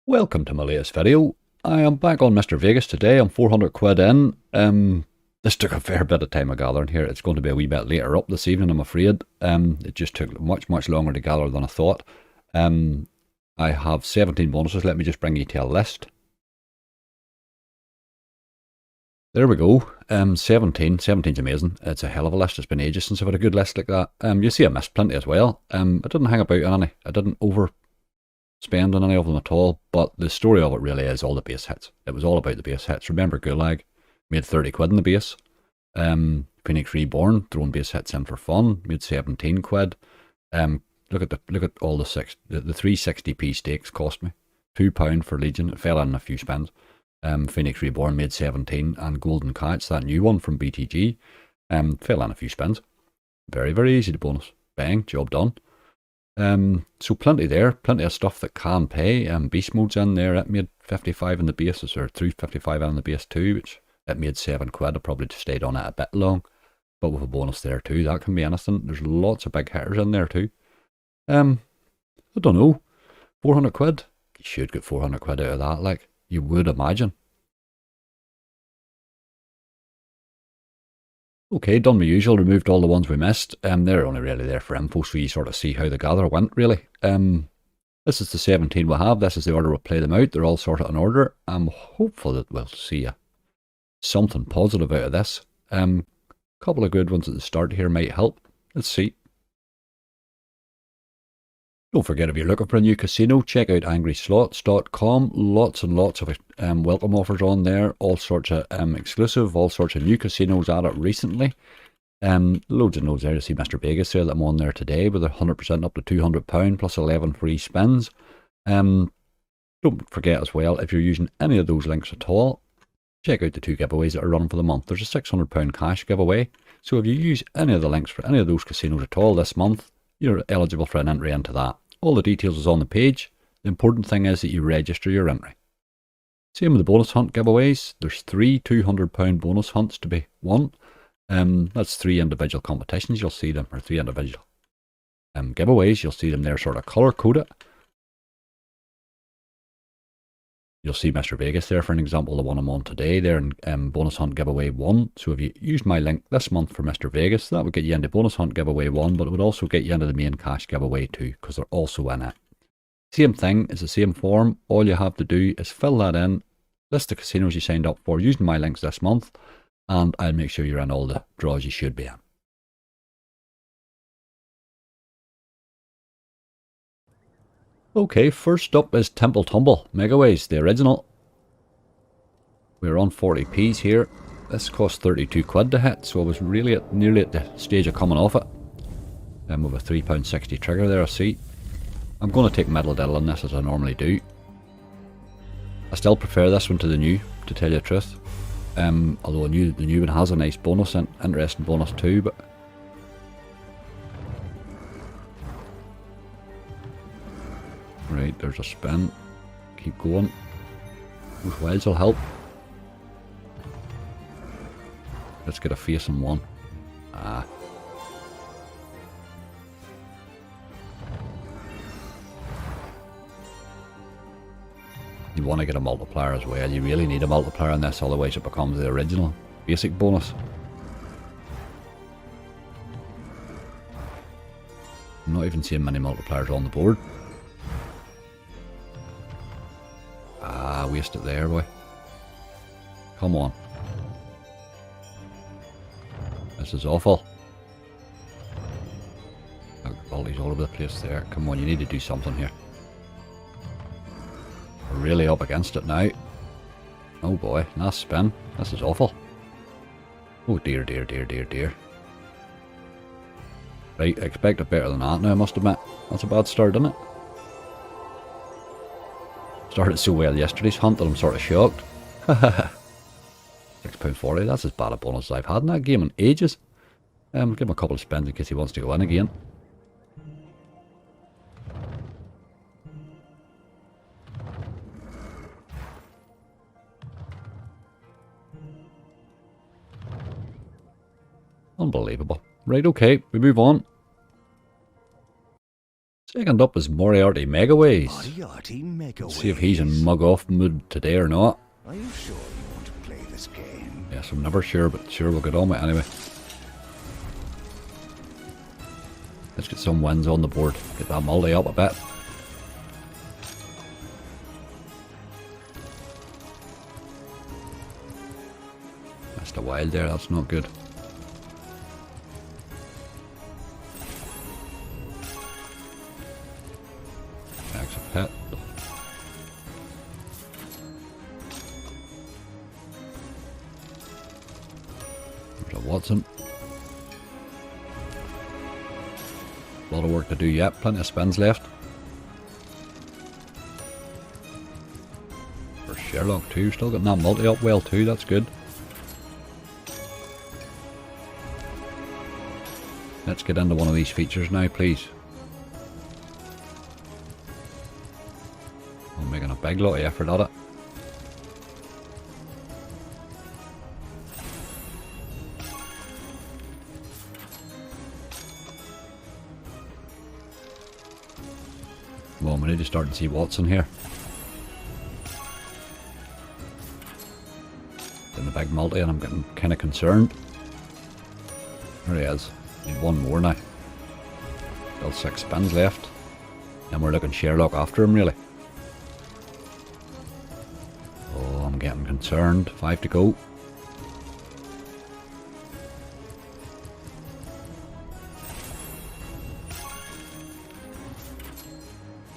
Welcome to my latest video. I am back on Mr. Vegas today. I'm 400 quid in. This took a fair bit of time of gathering here. It's going to be a wee bit later up this evening, I'm afraid. It just took much longer to gather than I thought. I have 17 bonuses. Let me just bring you to a list. There we go. 17. 17's amazing. It's a hell of a list. It's been ages since I've had a good list like that. You see I missed plenty as well. I didn't hang about on any. I didn't overspend on any of them at all, but the story of it really is all the base hits. It was all about the base hits. Remember Gulag made 30 quid in the base. Phoenix Reborn throwing base hits in for fun, made 17 quid. Look at all the 360p stakes cost me £2 for Legion. It fell in a few spins. Phoenix Reborn made 17, and Golden Kites, that new one from BTG, fell in a few spins. Very easy to bonus. Bang, job done. So plenty there, plenty of stuff that can pay. Beast mode's in there. It made 55 in the bases, or through 55 in the base too, which it made 7 quid. I probably just stayed on it a bit long, but with a bonus there too, that can be anything. There's lots of big hitters in there too. I don't know, 400 quid. You should get 400 quid out of that, like you would imagine. Okay, done my usual, removed all the ones we missed. They're only really there for info, so you sort of see how the gather went, really. This is the 17 we'll have. This is the order we'll play them out. They're all sort of in order. I'm hopeful that we'll see something positive out of this. Couple of good ones at the start here might help. Let's see. Don't forget, if you're looking for a new casino, check out angryslots.com. Lots and lots of welcome offers on there. All sorts of exclusive, all sorts of new casinos at it recently. Loads and loads there. You see Mr. Vegas there that I'm on there today with 100% up to £200 plus 11 free spins. Don't forget as well, if you're using any of those links at all, check out the 2 giveaways that are running for the month. There's a £600 cash giveaway. So if you use any of the links for any of those casinos at all this month, you're eligible for an entry into that. All the details is on the page. The important thing is that you register your entry. Same with the bonus hunt giveaways. There's 3 £200 bonus hunts to be won. That's 3 individual competitions. You'll see them, or 3 individual giveaways. You'll see them there sort of color coded. You'll see Mr. Vegas there, for an example, the one I'm on today there in bonus hunt giveaway 1. So if you used my link this month for Mr. Vegas, that would get you into bonus hunt giveaway 1, but it would also get you into the main cash giveaway 2, because they're also in it. Same thing, it's the same form. All you have to do is fill that in, list the casinos you signed up for using my links this month, and I'll make sure you're in all the draws you should be in. Okay, first up is Tumble Megaways, the original. We're on 40p's here. This cost 32 quid to hit, so I was really nearly at the stage of coming off it. With a £3.60 trigger there, I see. I'm going to take Middle Diddle on this as I normally do. I still prefer this one to the new, to tell you the truth. Although the new one has a nice bonus, interesting bonus too, but... Right, there's a spin. Keep going. Those wilds will help. Let's get a face in one. You want to get a multiplier as well. You really need a multiplier on this, otherwise it becomes the original basic bonus. I'm not even seeing many multipliers on the board. Waste it there, boy. Come on. This is awful. Baldies all over the place there. Come on, you need to do something here. We're really up against it now. Oh boy, nice spin. This is awful. Oh dear. Right, I expected better than that now, I must admit. That's a bad start, isn't it? Started so well yesterday's hunt that I'm sort of shocked. £6.40, that's as bad a bonus as I've had in that game in ages. Give him a couple of spins in case he wants to go in again. Unbelievable. Right, okay, we move on. Second up is Moriarty Megaways. Moriarty Megaways. Let's see if he's in mug-off mood today or not. Are you sure you want to play this game? Yes, I'm never sure, but sure we'll get on with it anyway. Let's get some wins on the board. Get that multi up a bit. Missed a wild there, that's not good. Next a pet. There's a Watson. A lot of work to do yet, plenty of spins left. For Sherlock too, still getting that multi up well too, that's good. Let's get into one of these features now, please. I'm making a big lot of effort at it. Well, we need to start to see what's in here. Doing a big multi and I'm getting kind of concerned. There he is. Need one more now. Still 6 spins left. And we're looking Sherlock after him really. Oh, I'm getting concerned. 5 to go.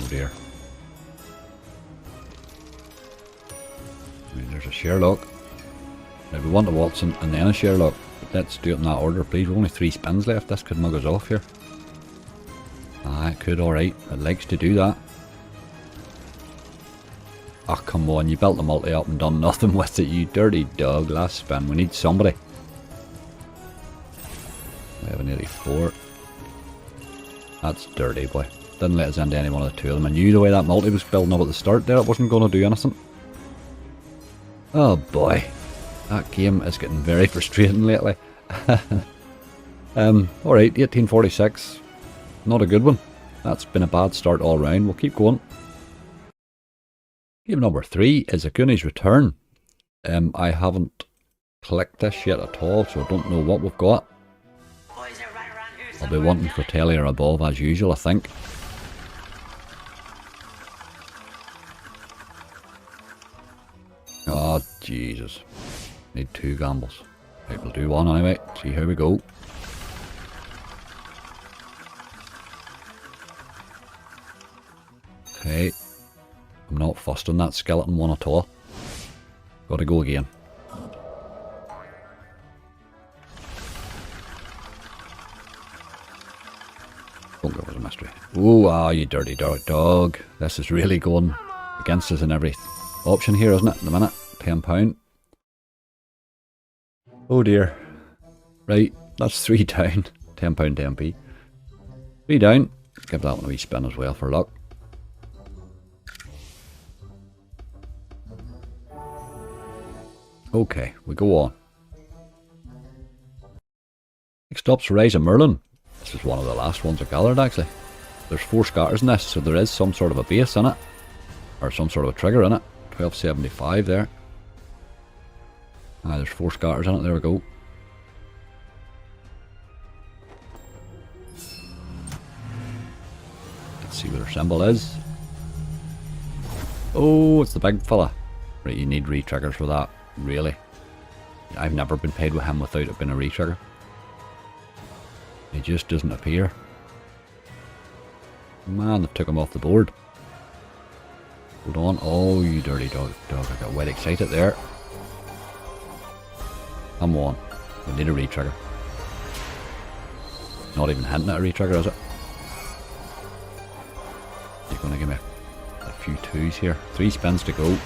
Dear. I mean, there's a Sherlock. Now we want a Watson and then a Sherlock. But let's do it in that order, please. We've only 3 spins left. This could mug us off here. Ah, it could, alright. It likes to do that. Ah, oh, come on. You built the multi up and done nothing with it, you dirty dog. Last spin. We need somebody. 1184. That's dirty, boy. Didn't let us into any one of the two of them. I knew the way that multi was building up at the start there, it wasn't going to do anything. Oh boy. That game is getting very frustrating lately. Alright, 1846. Not a good one. That's been a bad start all round. We'll keep going. Game number 3 is a Goonies Return. I haven't clicked this yet at all, so I don't know what we've got. I'll be wanting for telly or above as usual, I think. Oh, Jesus. Need 2 gambles. Right, we'll do one anyway. See how we go. Okay. I'm not fussed on that skeleton one at all. Gotta go again. Don't go for the mystery. Ooh, you dirty dog. This is really going against us in every option here, isn't it? In a minute. £10. Oh dear. Right, that's 3 down. £10, 10p. 3 down. Give that one a wee spin as well for luck. Okay, we go on. Next up's Rise of Merlin. This is one of the last ones I gathered actually. There's 4 scatters in this, so there is some sort of a base in it. Or some sort of a trigger in it. 1275 there. Ah, there's 4 scatters in it, there we go. Let's see what her symbol is. Oh, it's the big fella. Right, you need re-triggers for that, really. I've never been paid with him without it being a re-trigger. He just doesn't appear. Man, they took him off the board. Hold on. Oh, you dirty dog. I got well excited there. Come on. We need a re-trigger. Not even hinting at a re-trigger, is it? You're going to give me a few 2s here. 3 spins to go.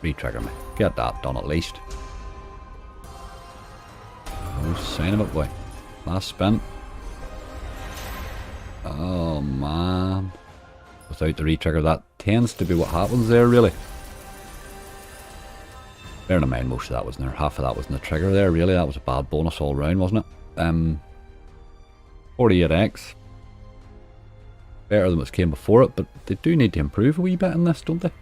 Re-trigger me. Get that done at least. No sign of it, boy. Last spin. Oh, man. Without the re-trigger, that tends to be what happens there, really. Bearing in mind, most of that wasn't there. Half of that was in the trigger there, really. That was a bad bonus all round, wasn't it? 48x. better than what came before it, but they do need to improve a wee bit in this, don't they?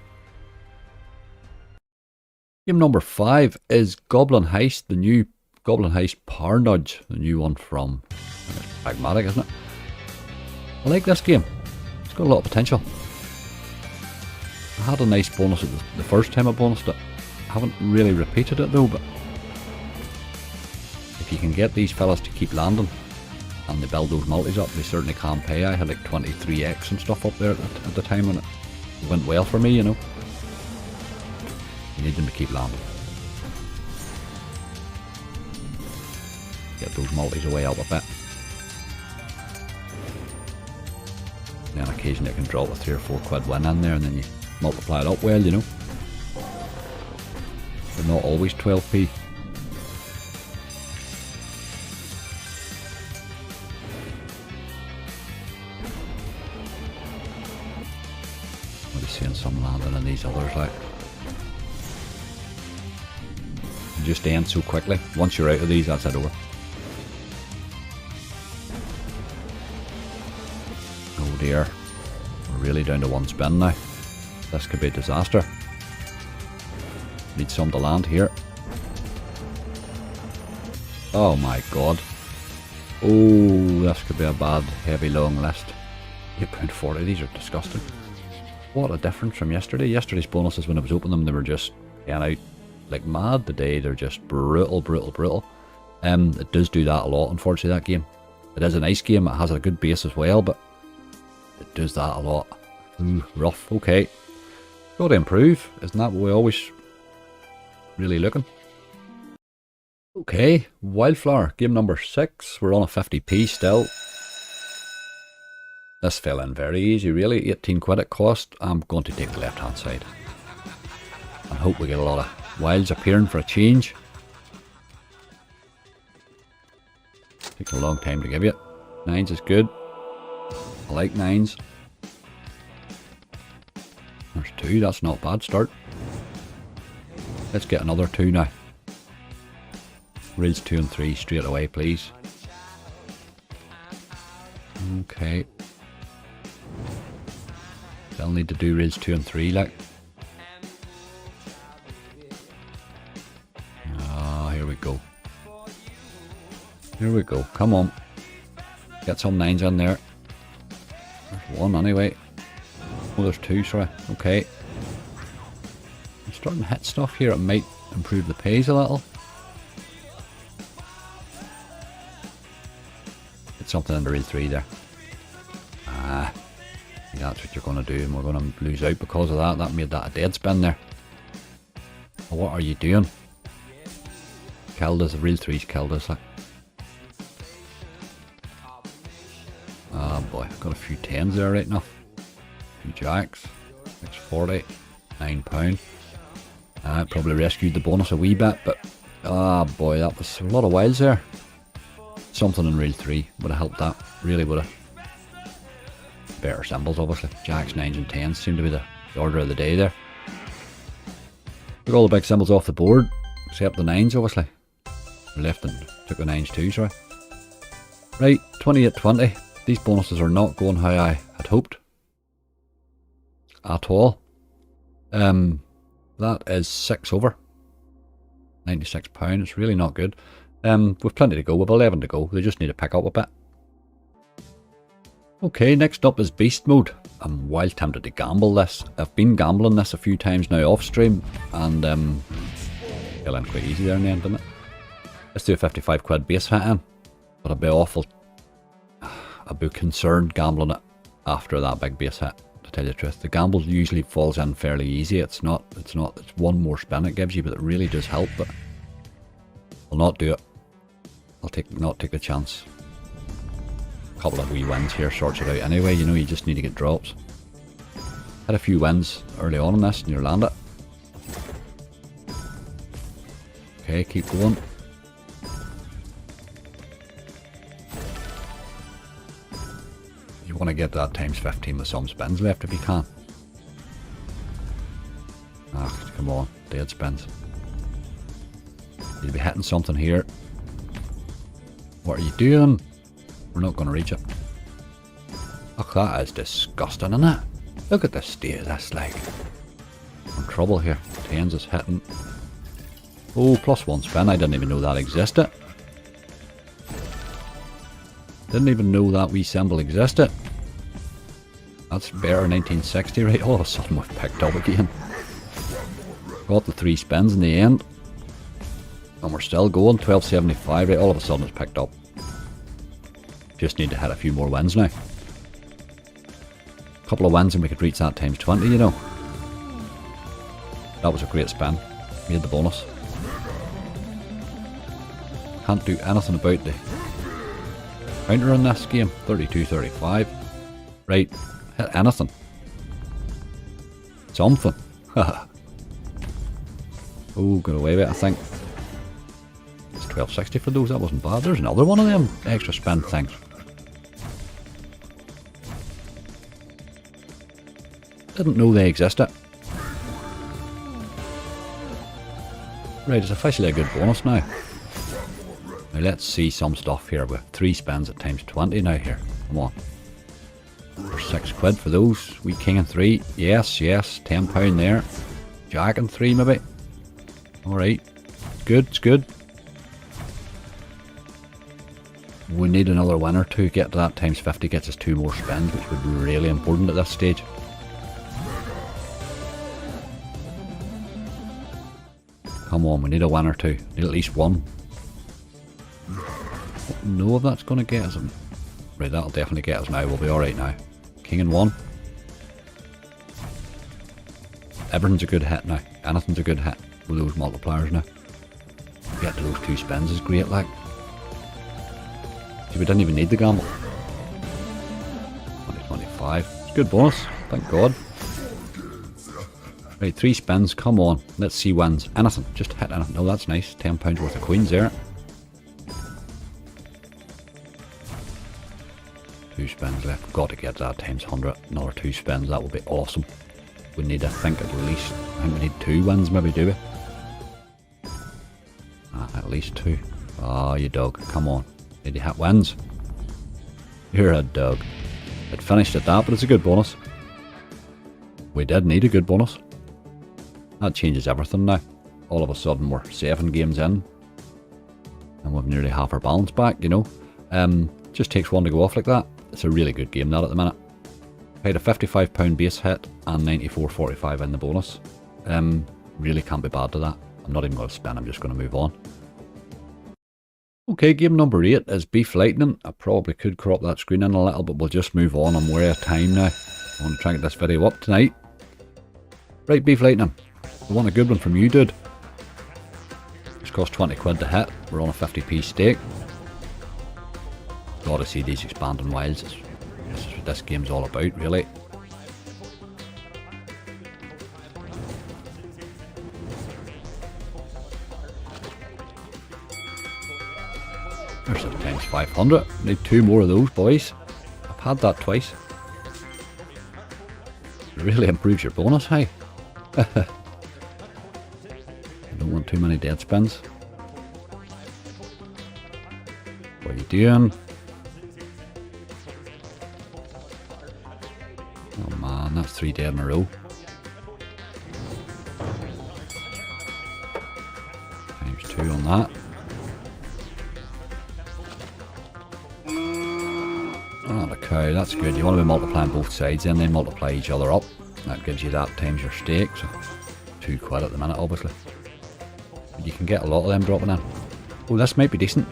Game number 5 is Goblin Heist, the new Goblin Heist Power Nudge, the new one from Pragmatic, isn't it? I like this game. It's got a lot of potential. I had a nice bonus the first time I bonused it. I haven't really repeated it though, but if you can get these fellas to keep landing and they build those multis up, they certainly can pay. I had like 23x and stuff up there at the time, and it went well for me, you know. You need them to keep landing. Get those multis away up a bit. And then occasionally I can drop a 3 or 4 quid win in there, and then you multiply it up well, you know. But not always 12p. I'll be seeing some landing in these others, like. It just ends so quickly. Once you're out of these, that's it over. Oh dear. We're really down to 1 spin now. This could be a disaster. Need some to land here. Oh my god. Oh, this could be a bad, heavy, long list. £8.40, these are disgusting. What a difference from yesterday. Yesterday's bonuses, when I was opening them, they were just getting out like mad. Today they're just brutal. It does do that a lot, unfortunately, that game. It is a nice game, it has a good base as well, but it does that a lot. Ooh, rough. Okay. Got to improve. Isn't that what we always really looking? Okay, Wildflower, game number 6. We're on a 50p still. This fell in very easy, really. 18 quid it cost. I'm going to take the left hand side and hope we get a lot of wilds appearing for a change. Takes a long time to give you it. 9s is good. I like 9s. There's 2, that's not a bad start. Let's get another 2 now. Reels 2 and 3 straight away, please. Okay. Still need to do reels 2 and 3, like. Ah, here we go. Here we go. Come on. Get some 9s in there. There's 1 anyway. Oh, there's 2, sorry. Okay. I'm starting to hit stuff here. It might improve the pays a little. Get something in the reel 3 there. Ah. That's what you're going to do, and we're going to lose out because of that. That made that a dead spin there. Oh, what are you doing? Killed us. The reel 3's killed us. Like. Ah, boy. Got a few 10s there right now. Few jacks. 640. £9. I probably rescued the bonus a wee bit, but ah boy, that was a lot of wilds there. Something in reel 3 would have helped that. Really would have. Better symbols, obviously. Jacks, 9s and 10s seem to be the order of the day there. Took all the big symbols off the board, except the 9s, obviously. We left and took the 9s too, sorry. Right, 28-20. These bonuses are not going how I had hoped. At all. That is 6 over. £96. It's really not good. We've plenty to go. We've 11 to go. They just need to pick up a bit. Okay, next up is Beast Mode. I'm wild tempted to gamble this. I've been gambling this a few times now off stream, and fell in quite easy there in the end, didn't it? Let's do a 55 quid base hit in. But I'd be concerned gambling it after that big base hit. To tell you the truth, the gamble usually falls in fairly easy. It's 1 more spin it gives you, but it really does help. But I'll not do it. I'll not take the chance. A couple of wee wins here sorts it out anyway. You know, you just need to get drops. Had a few wins early on in this, and you land it. Okay, keep going. You want to get that times 15 with some spins left if you can. Ah, come on, dead spins. You'll be hitting something here. What are you doing? We're not going to reach it. Oh, that is disgusting, isn't it? Look at the state of this, like. I'm in trouble here. Tens is hitting. Oh, +1 spin. I didn't even know that existed. Didn't even know that wee symbol existed. That's better 1960, right? All of a sudden we've picked up again. Got the 3 spins in the end. And we're still going. 1275, right? All of a sudden it's picked up. Just need to hit a few more wins now. A couple of wins and we could reach that times 20, you know. That was a great spin. Made the bonus. Can't do anything about the counter in this game. 32-35. Right. Hit anything. Something. Oh, got away with it, I think. It's 1260 for those. That wasn't bad. There's another one of them extra spin things. Didn't know they existed. Right, it's officially a good bonus now. Now let's see some stuff here with 3 spins at times 20 now here. Come on. For £6 for those. Wee king and 3. Yes, yes. £10 there. Jack and 3 maybe. Alright. Good, it's good. We need another winner to get to that. Times 50 gets us 2 more spins, which would be really important at this stage. Come on, we need a win or two. Need at least one. Don't know if that's going to get us. Right, that'll definitely get us now. We'll be alright now. King and 1. Everything's a good hit now. Anything's a good hit with those multipliers now. Get to those 2 spins is great, like. See, we didn't even need the gamble. 2025. It's a good bonus. Thank God. Right, 3 spins, come on. Let's see wins. Anything, just hit anything. Oh, that's nice. £10 worth of queens there. 2 spins left. Got to get that times 100. Another 2 spins, that would be awesome. We need, I think, at least, I think we need 2 wins maybe, do we? At least 2. Ah, you dog, come on. Need to hit wins. You're a dog. It finished at that, but it's a good bonus. We did need a good bonus. That changes everything now. All of a sudden we're 7 games in. And we've nearly half our balance back, you know. Just takes one to go off like that. It's a really good game that at the minute. Paid a £55 base hit and 94.45 in the bonus. Really can't be bad to that. I'm not even going to spin, I'm just going to move on. Okay, game number 8 is Beef Lightning. I probably could crop that screen in a little, but we'll just move on. I'm way out of time now. I want to try and get this video up tonight. Right, Beef Lightning. I want a good one from you, dude. Just cost £20 to hit. We're on a 50p stake. Gotta see these expanding wilds. This is what this game's all about, really. There's a times 500. Need 2 more of those, boys. I've had that twice. It really improves your bonus, hey? I don't want too many dead spins. What are you doing? Oh man, that's 3 dead in a row. Times 2 on that. Oh, the cow, that's good. You want to be multiplying both sides and then multiply each other up. That gives you that times your stake. So £2 at the minute, obviously. But you can get a lot of them dropping in. Oh, this might be decent.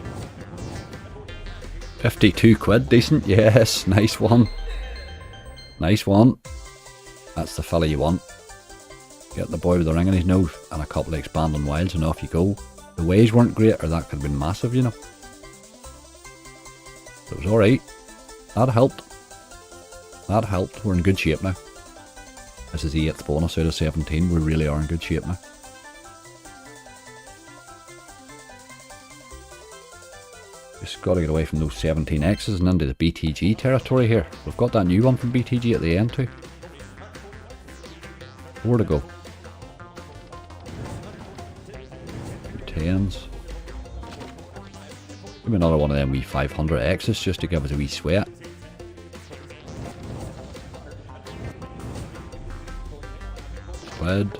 £52, decent. Yes, nice one. Nice one. That's the fella you want. Get the boy with the ring in his nose and a couple of expanding wilds and off you go. The ways weren't great, or that could have been massive, you know. It was alright. That helped. That helped. We're in good shape now. This is the 8th bonus out of 17. We really are in good shape now. Just got to get away from those 17Xs and into the BTG territory here. We've got that new one from BTG at the end too. 4 to go. 2 10s. Give me another one of them wee 500Xs just to give us a wee sweat. quid.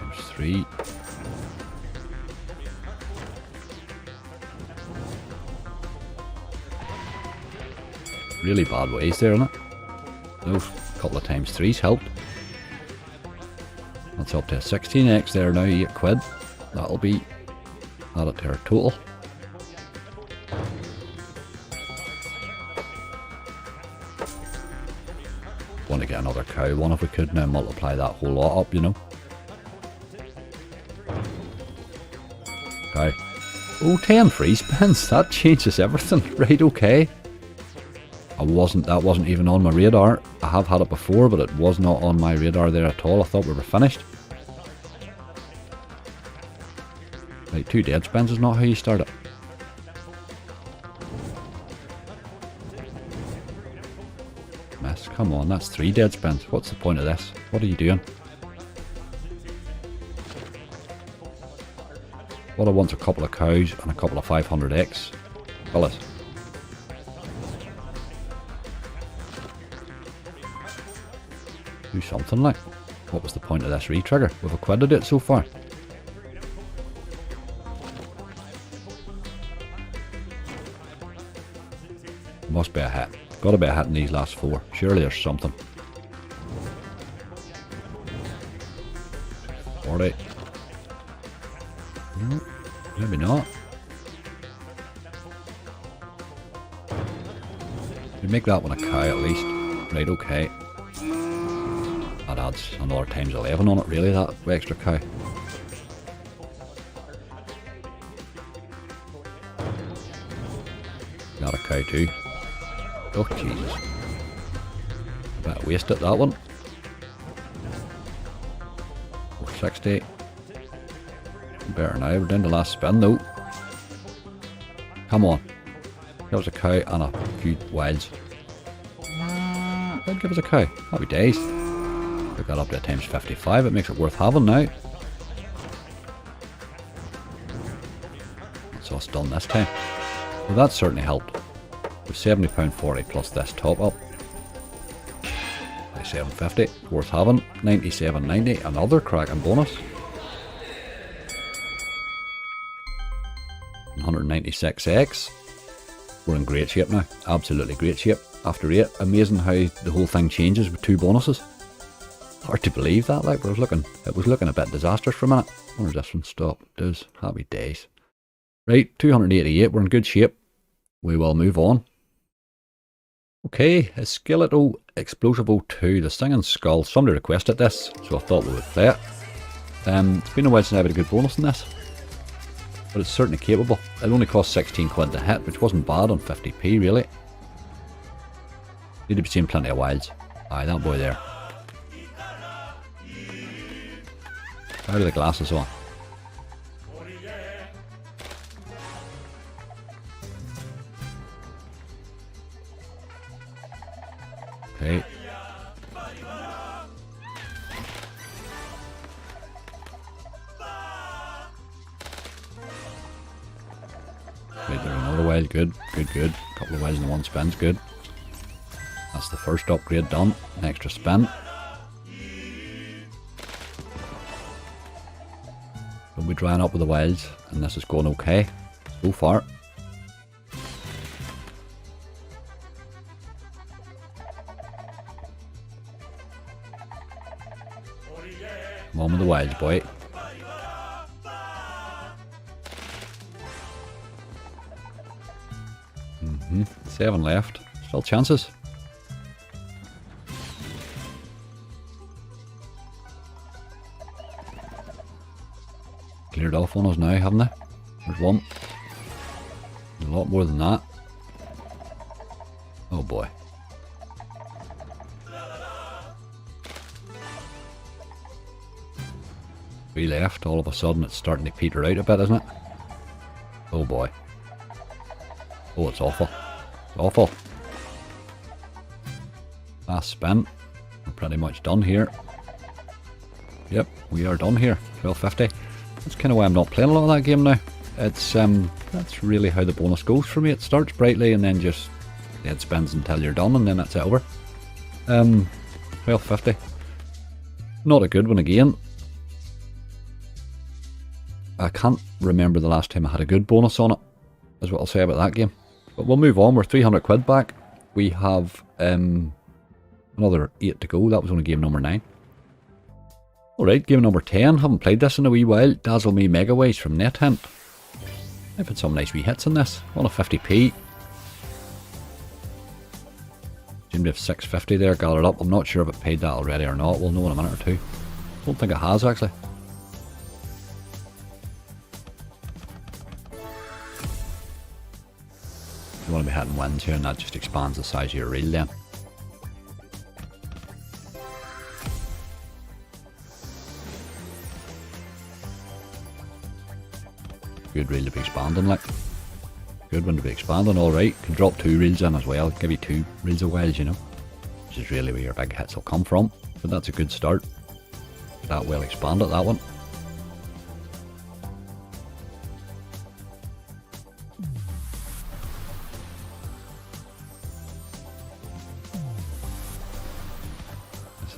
There's 3. Really bad ways there, isn't it? Those couple of times 3's helped. That's up to a 16x there now, 8 quid. That'll be added to our total. Want to get another cow one if we could now, multiply that whole lot up, you know. Okay. Oh, 10 free spins, that changes everything. Right, okay. That wasn't even on my radar. I have had it before, but it was not on my radar there at all. I thought we were finished. Right, 2 dead spins is not how you start it. Miss, come on, that's 3 dead spins. What's the point of this? What are you doing? What I want's a couple of cows and a couple of 500x. Fellas. Do something like. What was the point of this re-trigger? We've acquired it so far. Must be a hit. Gotta be a hit in these last 4. Surely there's something. 40. No, maybe not. We make that one a cow at least. Right, okay. That adds another times 11 on it, really, that extra cow. Got a cow too. Oh, Jesus. Better waste it, that one. 460. Better now, we're down to last spin though. Come on. Give us a cow and a few wilds. Don't give us a cow. Happy days. We got up to times 55, it makes it worth having now. That's us done this time. Well, that certainly helped. With £70.40 plus this top up. By £7.50, worth having. £97.90, another cracking bonus. 196x. We're in great shape now. Absolutely great shape. After 8, amazing how the whole thing changes with 2 bonuses. Hard to believe that, like, it was looking a bit disastrous for a minute. I wonder if this one stop. It does. Happy days. Right, 288, we're in good shape. We will move on. Okay, Esqueleto Explosivo 2, the Singing Skull. Somebody requested this, so I thought we would play it. It's been a while since I had a good bonus in this, but it's certainly capable. It only cost 16 quid to hit, which wasn't bad on 50p really. Need to be seeing plenty of wilds. Aye, that boy there. How are the glasses on? Okay. Right, there's another wild. Good, good, good. A couple of wilds in one spin's good. That's the first upgrade done. An extra spin. We'll be drying up with the wilds, and this is going okay so far. Come on with the wilds, boy. Mm-hmm. 7 left. Still chances. Cleared off on us now, haven't they? There's one. There's a lot more than that. Oh boy. We left, all of a sudden it's starting to peter out a bit, isn't it? Oh boy. Oh, it's awful. It's awful. Last spin. We're pretty much done here. Yep, we are done here. 12.50. That's kind of why I'm not playing a lot of that game now. It's that's really how the bonus goes for me. It starts brightly and then just dead spins until you're done, and then that's it over. 12.50. Not a good one again. I can't remember the last time I had a good bonus on it, is what I'll say about that game. But we'll move on. We're 300 quid back. We have another 8 to go. That was only game number 9. Alright, game number 10. Haven't played this in a wee while. Dazzle Me Megaways from NetHint. I've had some nice wee hits in this. On a 50p. Seemed to have 650 there gathered up. I'm not sure if it paid that already or not. We'll know in a minute or two. Don't think it has actually. You want to be hitting wins here, and that just expands the size of your reel then. Good reel to be expanding, like. Good one to be expanding, alright. Can drop 2 reels in as well, give you 2 reels of wells, you know. Which is really where your big hits will come from. But that's a good start. That well expanded, that one.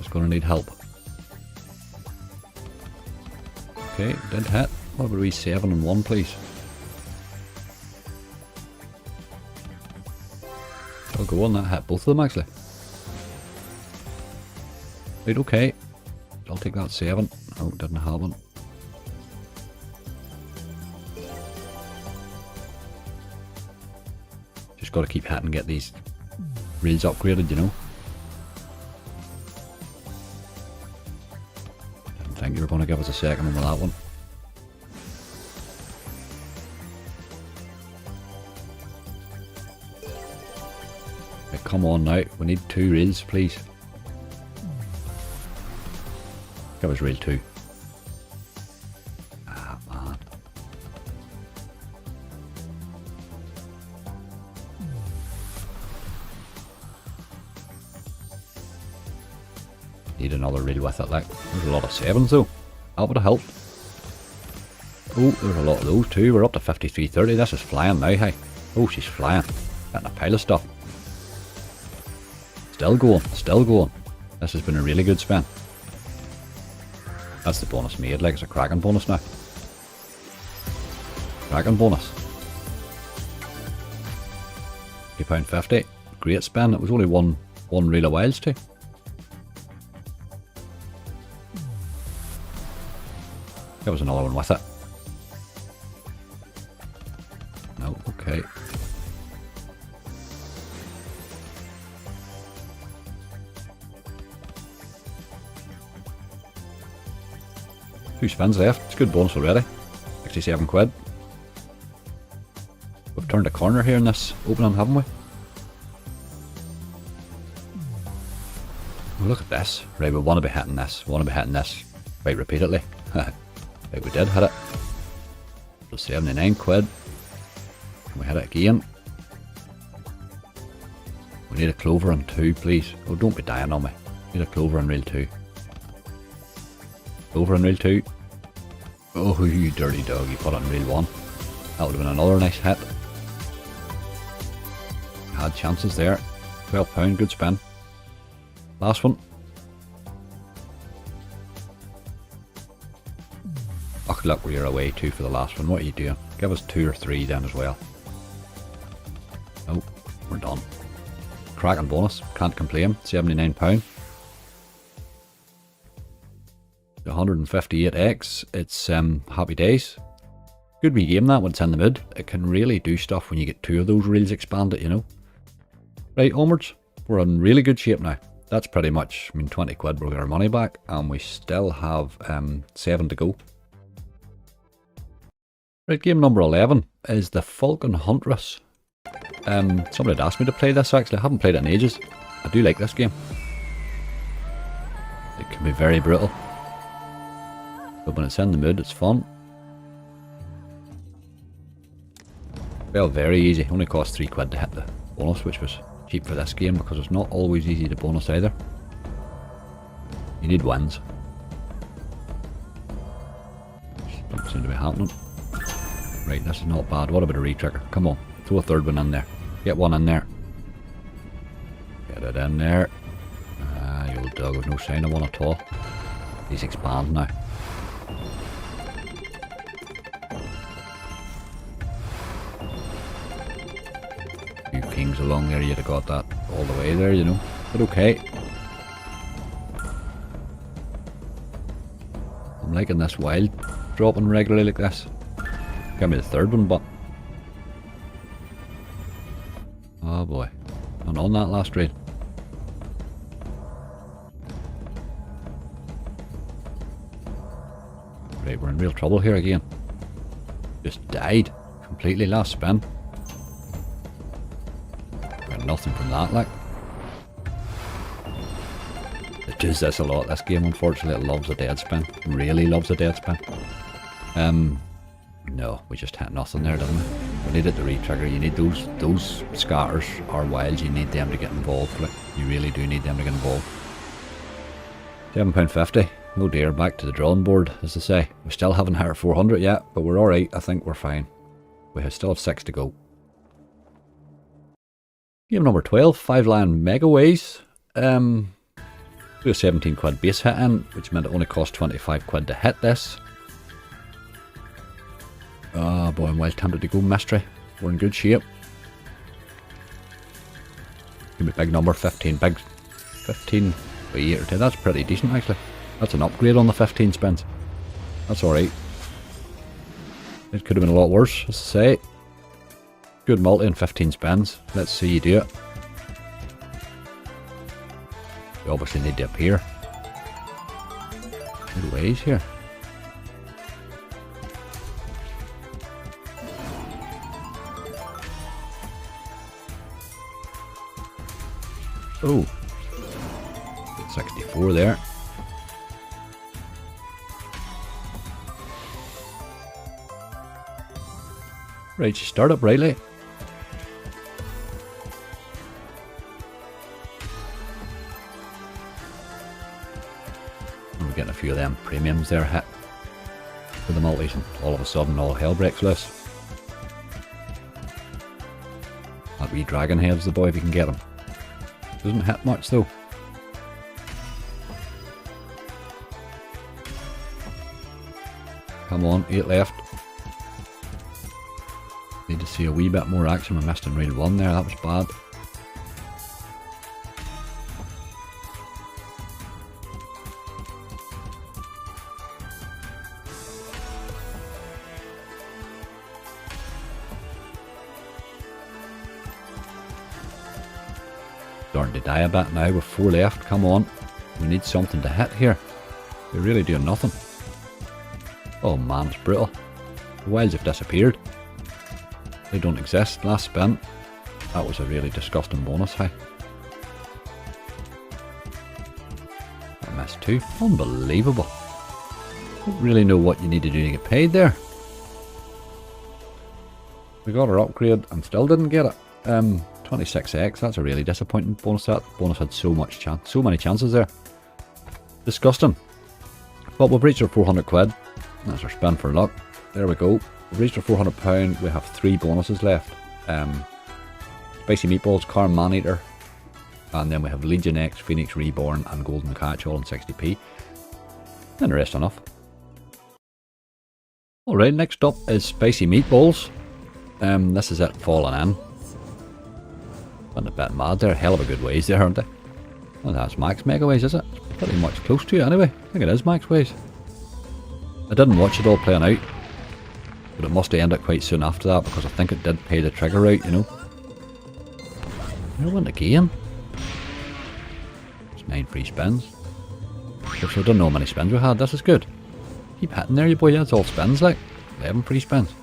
Gonna need help. Okay, did hit. What about we 7 and 1, please? I'll go on, that hit both of them actually. Right, okay. I'll take that 7. Oh, didn't happen. Just gotta keep hitting and get these reels upgraded, you know. I think you were going to give us a second one with that one. Okay, come on now, we need 2 reels please. Give us reel 2. Ah man. Need another reel with it, like. There's a lot of 7s though. That would have helped. Oh, there's a lot of those too. We're up to 53.30. This is flying now, hey. Oh, she's flying. Getting a pile of stuff. Still going, still going. This has been a really good spin. That's the bonus made, like it's a cracking bonus now. Cracking bonus. £3.50. Great spin. It was only one reel of wilds too. There was another one with it. No, okay. Two spins left. It's a good bonus already. 67 quid. We've turned a corner here in this opening, haven't we? Oh, look at this. Right, we want to be hitting this. We want to be hitting this quite repeatedly. Right, we did hit it. So 79 quid. Can we hit it again? We need a clover on 2, please. Oh, don't be dying on me. Need a clover on reel 2. Clover on reel 2. Oh, you dirty dog. You put it on reel 1. That would have been another nice hit. Had chances there. £12, good spin. Last one. Oh, look where you're away to for the last one. What are you doing? Give us 2 or 3 then as well. Oh, we're done. Cracking bonus. Can't complain. £79. 158x. It's happy days. Good wee game that when it's in the mid. It can really do stuff when you get 2 of those reels expanded, you know. Right, onwards. We're in really good shape now. That's pretty much, I mean, 20 quid, we'll get our money back, and we still have 7 to go. Right, game number 11 is the Falcon Huntress. Somebody had asked me to play this actually. I haven't played it in ages. I do like this game. It can be very brutal, but when it's in the mood, it's fun. Well, very easy. Only cost 3 quid to hit the bonus, which was cheap for this game because it's not always easy to bonus either. You need wins. Don't seem to be happening. Right, this is not bad. What about a re-trigger? Come on, throw a third one in there. Get one in there. Get it in there. Ah, you old dog, with no sign of one at all. He's expanding now. Few kings along there, you'd have got that all the way there, you know. But okay. I'm liking this wild dropping regularly like this. Give me the third one, but oh boy, and on that last raid. Right, we're in real trouble here again. Just died completely last spin. Got nothing from that, like. It does this a lot, this game, unfortunately. It loves a dead spin. Really loves a dead spin. No, we just had nothing there, didn't we? We needed the re-trigger. You need those scatters or wilds, you need them to get involved. Like, you really do need them to get involved. £7.50. Oh dear, back to the drawing board, as they say. We still haven't hit our 400 yet, but we're alright. I think we're fine. We still have 6 to go. Game number 12, 5 Lions Megaways. We have 17 quid base hit in, which meant it only cost 25 quid to hit this. Oh boy, I'm well tempted to go mystery. We're in good shape. Give me a big number, 15. Big 15 by 8 or 10. That's pretty decent actually. That's an upgrade on the 15 spins. That's alright. It could have been a lot worse, as I say. Good multi in 15 spins. Let's see you do it. You obviously need to appear. Good ways here. Oh, 64 there. Right, you start up rightly. We're getting a few of them premiums there hit for the multis, and all of a sudden all hell breaks loose. That wee dragon head's the boy if you can get him. Doesn't hit much though. Come on, 8 left. Need to see a wee bit more action. We missed in raid 1 there, that was bad. Starting to die a bit now with 4 left. Come on. We need something to hit here. They're really doing nothing. Oh man, it's brutal. The wilds have disappeared. They don't exist. Last spin. That was a really disgusting bonus high. I missed 2. Unbelievable. Don't really know what you need to do to get paid there. We got our upgrade and still didn't get it. 26x, that's a really disappointing bonus. That bonus had so many chances there. Disgusting. But we've reached our 400 quid. That's our spin for luck. There we go. We've reached our £400. We have 3 bonuses left. Spicy Meatballs, Car Maneater, and then we have Legion X, Phoenix Reborn, and Golden Catch all in 60p. And the rest enough. Alright, next up is Spicy Meatballs. This is it falling in. Went a bit mad there. Hell of a good ways there, aren't they? Well, that's Max Megaways, is it? It's pretty much close to it anyway. I think it is Max Ways. I didn't watch it all playing out, but it must have ended quite soon after that because I think it did pay the trigger out, you know. I went again. It's 9 free spins. So I don't know how many spins we had. This is good. Keep hitting there, you boy. That's all spins, like 11 free spins.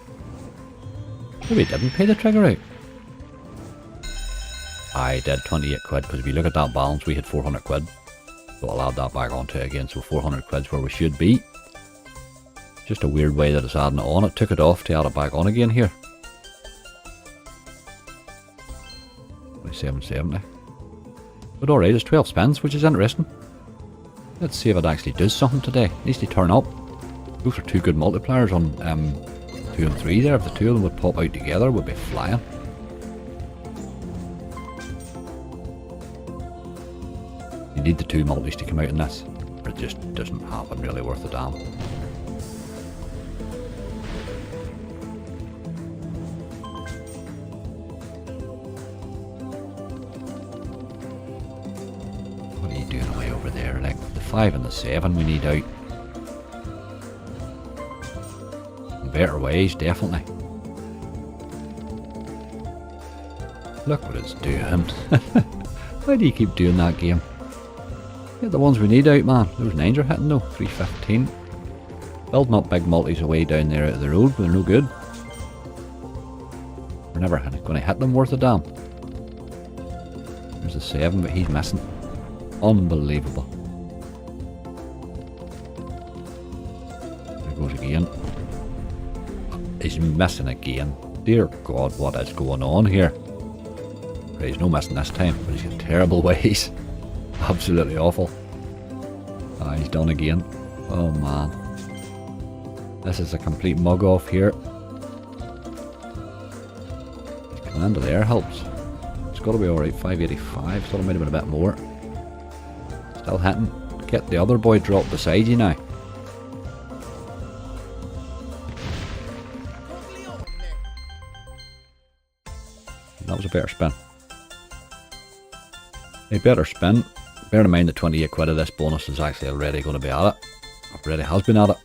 Maybe it didn't pay the trigger out. I did 28 quid because if you look at that balance, we had 400 quid. So I'll add that back onto it again. So 400 quid's where we should be. Just a weird way that it's adding it on. It took it off to add it back on again here. 770. But alright, it's 12 spins, which is interesting. Let's see if it actually does something today. It needs to turn up. Those are 2 good multipliers on 2 and 3 there. If the 2 of them would pop out together, we'd be flying. You need the 2 multis to come out in this, or just doesn't happen really worth a damn. What are you doing away over there? Like the 5 and the 7 we need out. Better ways, definitely. Look what it's doing. Why do you keep doing that, game? Get the ones we need out, man. Those 9s are hitting though. 315. Building up big multis away down there out of the road, but they're no good. We're never going to hit them worth a damn. There's a 7, but he's missing. Unbelievable. There goes again. He's missing again. Dear God, what is going on here? Right, he's no missing this time, but he's got terrible ways. Absolutely awful. Ah, he's done again. Oh man. This is a complete mug off here. Coming into there helps. It's got to be alright. 585. Thought it might have been a bit more. Still hitting. Get the other boy dropped beside you now. That was a better spin. A better spin. Bear in mind that 28 quid of this bonus is actually already going to be at it. Already has been at it.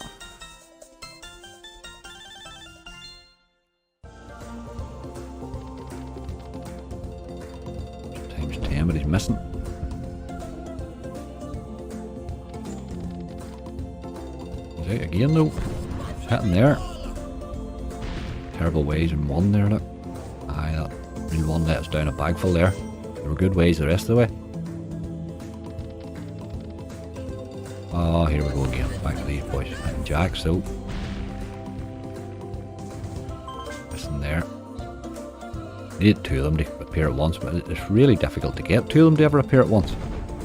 Times 10, but he's missing. He's out again though. He's hitting there. Terrible ways in 1 there, look. Aye, that real 1 let us down a bagful there. There were good ways the rest of the way. Oh, here we go again. Back to these boys. And jacks though. Listen there. Needed 2 of them to appear at once, but it's really difficult to get 2 of them to ever appear at once.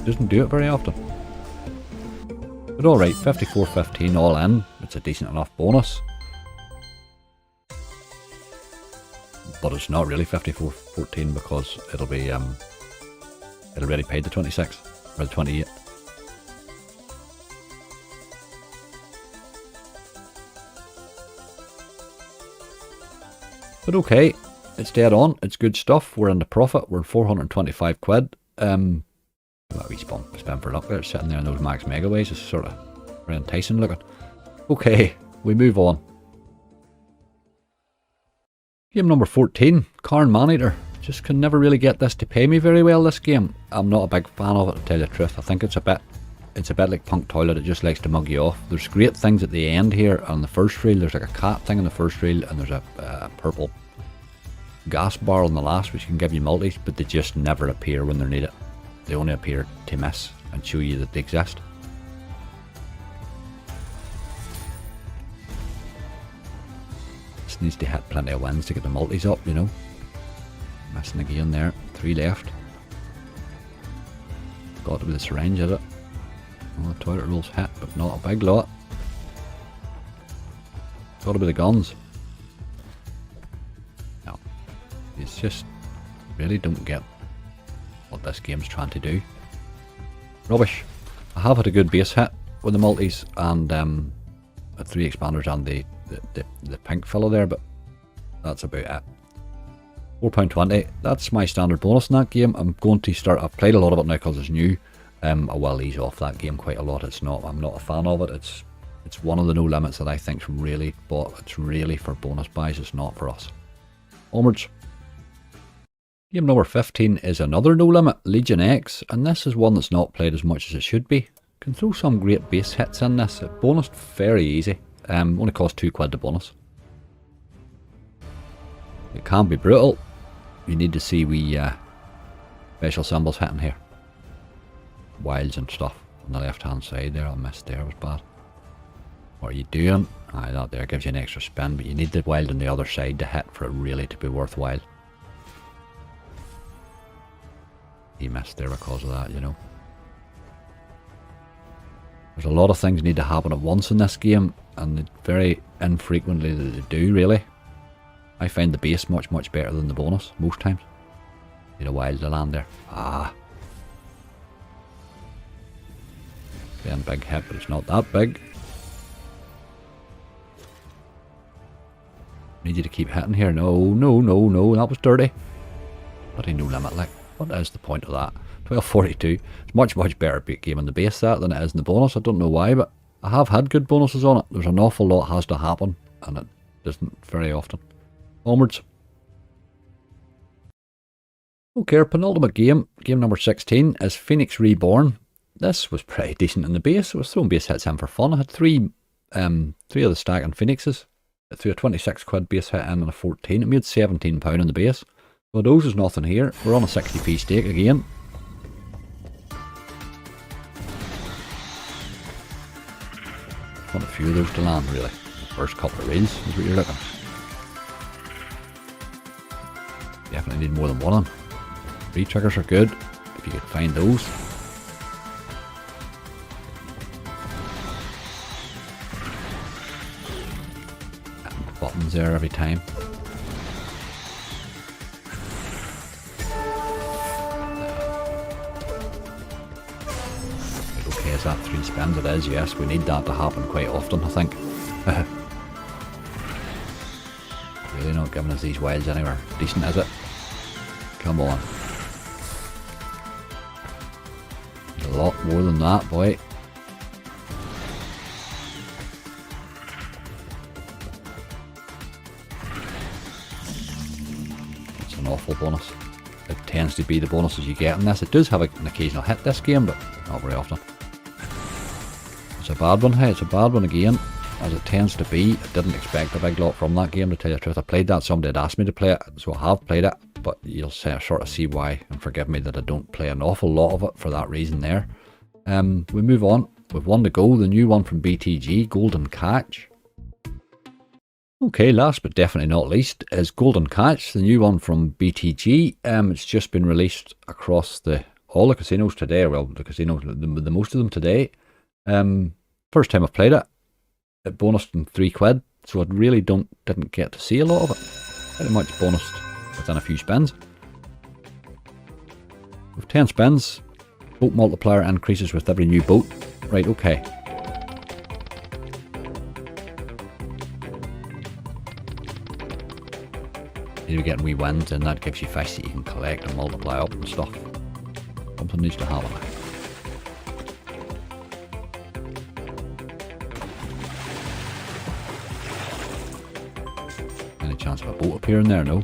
Doesn't do it very often. But alright, 54.15 all in. It's a decent enough bonus. But it's not really 54.14 because it'll be it already paid the 26 or the 28. But okay, it's dead on. It's good stuff. We're in the profit. We're 425 quid. Well, we spend for luck there, sitting there in those max megaways. It's sort of very enticing looking. Okay, we move on. Game number 14, Karn Maneater. Just can never really get this to pay me very well, this game. I'm not a big fan of it, to tell you the truth. I think it's a bit like Punk Toilet. It just likes to mug you off. There's great things at the end here on the first reel. There's like a cat thing on the first reel, and there's a purple gas bar on the last, which can give you multis, but they just never appear when they're needed. They only appear to miss and show you that they exist. This needs to hit plenty of wins to get the multis up, you know. Missing again there. 3 left. Got to be the syringe, is it? Well, the toilet roll's hit, but not a big lot. Got to be the guns. No. It's just really don't get what this game's trying to do. Rubbish. I have had a good base hit with the multis and 3 expanders and the pink fellow there, but that's about it. £4.20. That's my standard bonus in that game. I'm going to start. I've played a lot of it now because it's new. I will ease off that game quite a lot. I'm not a fan of it. It's one of the no limits that I think's really, but it's really for bonus buys. It's not for us. Onwards. Game number 15 is another no limit, Legion X, and this is one that's not played as much as it should be. Can throw some great base hits in this. It bonused very easy. Only cost 2 quid to bonus. It can be brutal. You need to see we special symbols hitting here. Wilds and stuff on the left hand side there. I missed there, was bad. What are you doing? Aye, that there gives you an extra spin, but you need the wild on the other side to hit for it really to be worthwhile. He missed there because of that, you know. There's a lot of things need to happen at once in this game, and very infrequently they do, really. I find the base much better than the bonus, most times. Need a wild to land there. Ah. Then big hit, but it's not that big. Need you to keep hitting here. No, no, no, no, that was dirty. Bloody no limit, like. What is the point of that? 1242. It's much, much better game in the base that than it is in the bonus. I don't know why, but I have had good bonuses on it. There's an awful lot has to happen, and it doesn't very often. Onwards. Okay, our penultimate game, game number 16, is Phoenix Reborn. This was pretty decent in the base. I was throwing base hits in for fun. I had three of the stacking Phoenixes. I threw a 26 quid base hit in and a 14. It made £17 in the base. Well, those is nothing here. We're on a 60p stake again. Want a few of those to land, really. The first couple of reels is what you're looking. Definitely need more than one of them. 3 triggers are good, if you could find those. And buttons there every time. Okay, is that 3 spins? It is, yes. We need that to happen quite often, I think. Really not giving us these wilds anywhere decent, is it? Come on. A lot more than that, boy. It's an awful bonus. It tends to be the bonuses you get in this. It does have an occasional hit this game, but not very often. It's a bad one, hey, it's a bad one again, as it tends to be. I didn't expect a big lot from that game, to tell you the truth. I played that, somebody had asked me to play it, so I have played it, but you'll sort of see why, and forgive me that I don't play an awful lot of it for that reason there. We move on with one to go, the new one from BTG, Golden Catch. Okay, last but definitely not least is Golden Catch, the new one from BTG. It's just been released across all the casinos today. Well, the casinos, the most of them today. First time I've played it. It bonused in 3 quid, so I really didn't get to see a lot of it. Pretty much bonused within a few spins. With 10 spins, boat multiplier increases with every new boat. Right, okay. You're getting wee wins, and that gives you fish that you can collect and multiply up and stuff. Something needs to happen. Any chance of a boat appearing there? No.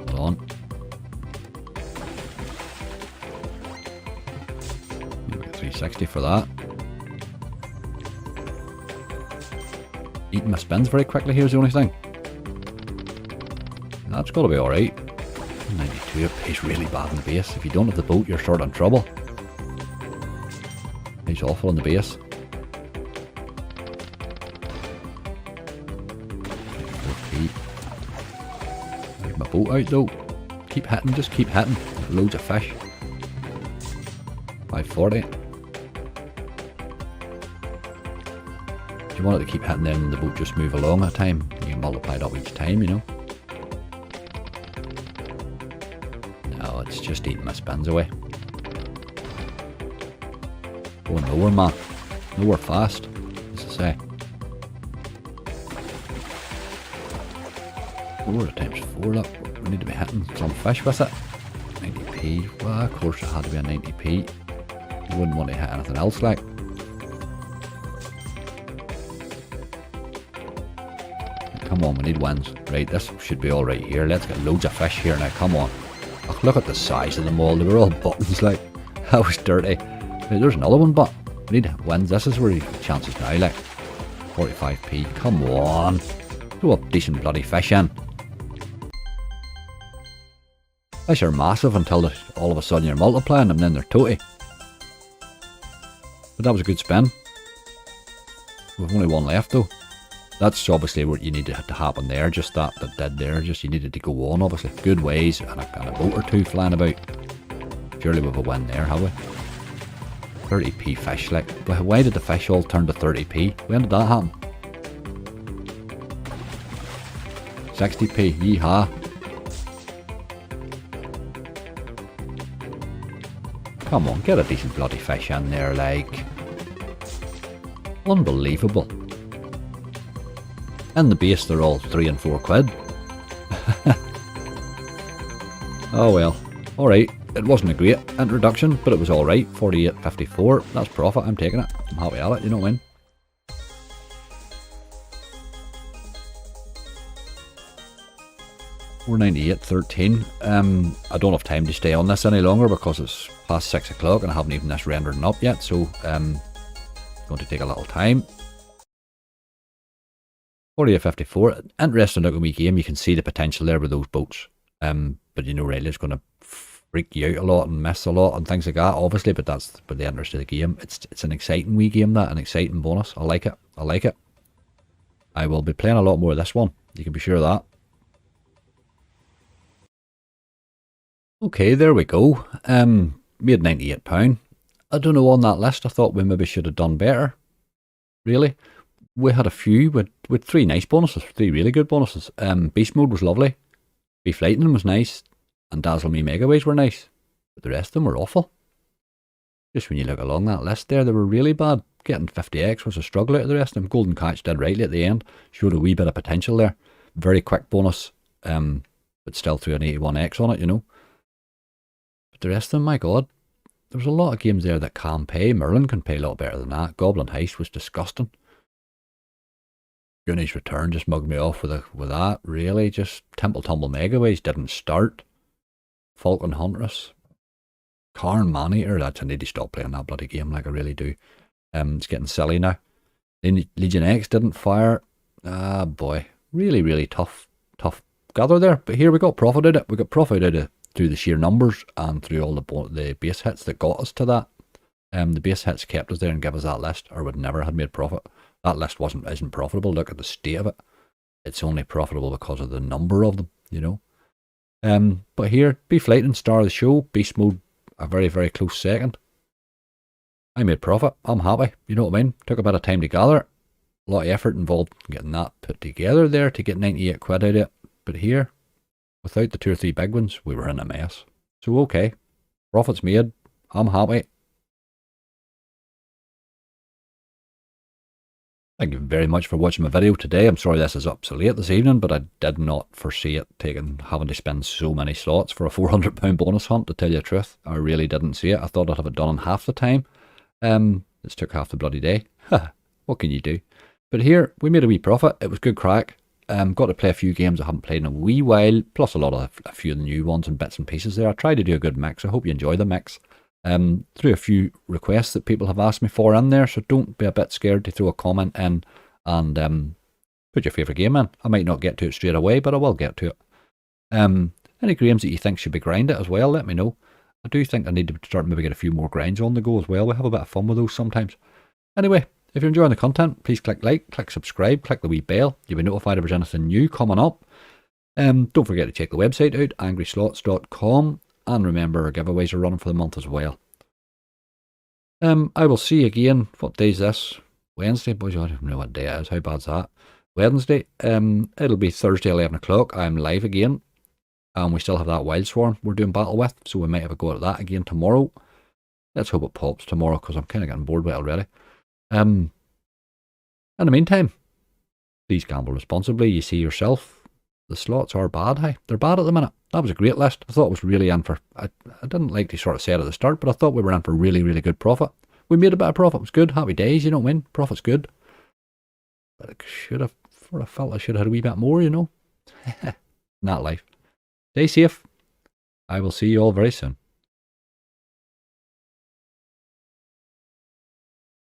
Hold on. 360 for that. Eating my spins very quickly here's the only thing. That's got to be alright. 92, it pays really bad in the base. If you don't have the boat, you're sort of in trouble. He's awful in the base. 4p. Leave my boat out though. Keep hitting, just keep hitting. Loads of fish. 540. If you want it to keep hitting, then the boat just move along at a time. You can multiply it up each time, you know. No, it's just eating my spins away. Going nowhere, man. Nowhere fast, as I say. 4 times 4, look. We need to be hitting some fish with it. 90p. Well, of course it had to be a 90p. You wouldn't want to hit anything else, like. Come on, we need wins. Right, this should be alright here. Let's get loads of fish here now, come on. Oh, look at the size of them all. They were all buttons, like. That was dirty. Right, there's another one, but we need wins. This is where you have chances now, like. 45p. Come on. Throw up decent bloody fish in. Fish are massive until all of a sudden you're multiplying them, then they're toty. But that was a good spin. We've only one left though. That's obviously what you needed to happen there, just that did there, just you needed to go on obviously. Good ways and a boat or two flying about. Surely we've a win there, have we? 30p fish, like, why did the fish all turn to 30p? When did that happen? 60p, yeehaw. Come on, get a decent bloody fish in there, like. Unbelievable. In the base, they're all 3 and 4 quid. Oh well. Alright, it wasn't a great introduction, but it was alright. 48.54. That's profit, I'm taking it. I'm happy at it, you know what I mean? $498.13. I don't have time to stay on this any longer because it's past 6 o'clock and I haven't even this rendered up yet, so it's going to take a little time. 48.54. Interesting looking wee game. You can see the potential there with those boats. But you know, really, it's going to freak you out a lot and miss a lot and things like that, obviously. But that's for the interest of the game. It's an exciting wee game, that an exciting bonus. I like it. I like it. I will be playing a lot more of this one. You can be sure of that. Okay, there we go. Made £98. I don't know, on that list, I thought we maybe should have done better. Really. We had a few with 3 nice bonuses, 3 really good bonuses. Beast Mode was lovely. Beef Lightning was nice. And Dazzle Me Megaways were nice. But the rest of them were awful. Just when you look along that list there, they were really bad. Getting 50x was a struggle out of the rest of them. Golden Catch did rightly at the end. Showed a wee bit of potential there. Very quick bonus. But still threw an 81x on it, you know. But the rest of them, my god. There was a lot of games there that can pay. Merlin can pay a lot better than that. Goblin Heist was disgusting. Goonies Return just mugged me off with that, really. Just Tumble Megaways didn't start. Falcon Huntress. Maneater, I need to stop playing that bloody game, like I really do. It's getting silly now. Legion X didn't fire. Ah, boy. Really, really tough gather there. But here we got profit out of it. We got profit out of it through the sheer numbers and through all the base hits that got us to that. The base hits kept us there and gave us that list, or would never have made profit. That list isn't profitable. Look at the state of it. It's only profitable because of the number of them, you know. But here, Beef Lightning, star of the show. Beast Mode, a very, very close second. I made profit. I'm happy. You know what I mean? Took a bit of time to gather. A lot of effort involved in getting that put together there to get 98 quid out of it. But here, without the 2 or 3 big ones, we were in a mess. So okay, profits made. I'm happy. Thank you very much for watching my video today. I'm sorry this is up so late this evening, but I did not foresee it having to spend so many slots for a £400 bonus hunt, to tell you the truth. I really didn't see it. I thought I'd have it done in half the time. It's took half the bloody day. What can you do? But here, we made a wee profit. It was good crack. Got to play a few games I haven't played in a wee while, plus a few of the new ones and bits and pieces there. I tried to do a good mix. I hope you enjoy the mix. Threw a few requests that people have asked me for in there, so don't be a bit scared to throw a comment in and put your favourite game in. I might not get to it straight away, but I will get to it. Any games that you think should be grinded as well, let me know. I do think I need to start maybe get a few more grinds on the go as well. We have a bit of fun with those sometimes. Anyway, if you're enjoying the content, please click like, click subscribe, click the wee bell. You'll be notified if there's anything new coming up. Don't forget to check the website out, angryslots.com. And remember, our giveaways are running for the month as well. I will see you again. What day is this? Wednesday? Boys, I don't know what day it is. How bad's that? Wednesday. It'll be Thursday, 11 o'clock. I'm live again. And we still have that Wild Swarm we're doing battle with. So we might have a go at that again tomorrow. Let's hope it pops tomorrow, because I'm kind of getting bored with it already. In the meantime, please gamble responsibly. You see yourself. The slots are bad, hey? They're bad at the minute. That was a great list. I thought it was really in for... I didn't like to sort of say it at the start, but I thought we were in for really, really good profit. We made a bit of profit. It was good. Happy days, you know what I mean? Profit's good. But I should have... I felt I should have had a wee bit more, you know? Not life. Stay safe. I will see you all very soon.